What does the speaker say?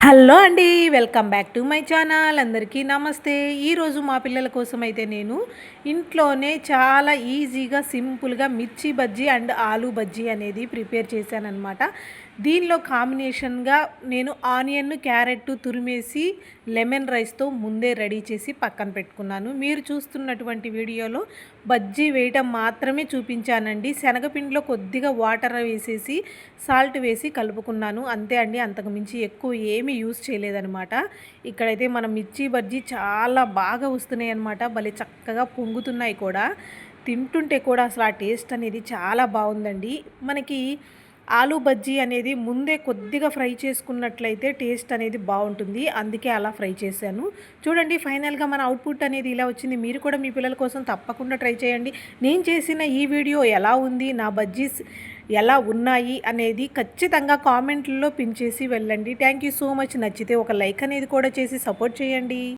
Hello అండి. Welcome back to my channel. అందరికీ నమస్తే. ఈరోజు మా పిల్లల కోసం అయితే నేను ఇంట్లోనే చాలా ఈజీగా, సింపుల్‌గా మిర్చి బజ్జీ అండ్ ఆలూ బజ్జీ అనేది ప్రిపేర్ చేశాననమాట. దీనిలో కాంబినేషన్‌గా నేను ఆనియన్, క్యారెట్ తురిమేసి లెమన్ రైస్‌తో ముందే రెడీ చేసి పక్కన పెట్టుకున్నాను. మీరు చూస్తున్నటువంటి వీడియోలో బజ్జీ వేయటం మాత్రమే చూపించానండి. శనగపిండిలో కొద్దిగా వాటర్ వేసేసి, సాల్ట్ వేసి కలుపుకున్నాను. అంతే అండి. అంతకు మించి ఎక్కువ ఏమీ యూజ్ చేయలేదనమాట. ఇక్కడైతే మన మిర్చి బజ్జీ చాలా బాగా వస్తున్నాయన్నమాట. భలే చక్కగా పొంగుతున్నాయి కూడా. తింటుంటే కూడా అసలు ఆ టేస్ట్ అనేది చాలా బావుందండి. మనకి ఆలూ బజ్జీ అనేది ముందే కొద్దిగా ఫ్రై చేసుకున్నట్లయితే టేస్ట్ అనేది బావుంటుంది. అందుకే అలా ఫ్రై చేశాను. చూడండి ఫైనల్‌గా మన అవుట్‌పుట్ అనేది ఇలా వచ్చింది. మీరు కూడా మీ పిల్లల కోసం తప్పకుండా ట్రై చేయండి. నేను చేసిన ఈ వీడియో ఎలా ఉంది? నా బజ్జీస్ ఎలా ఉన్నాయి? అనేది ఖచ్చితంగా కామెంట్‌లలో పిన్ చేసి వెళ్ళండి. Thank you so much. నచ్చితే ఒక లైక్ అనేది కూడా చేసి సపోర్ట్ చేయండి.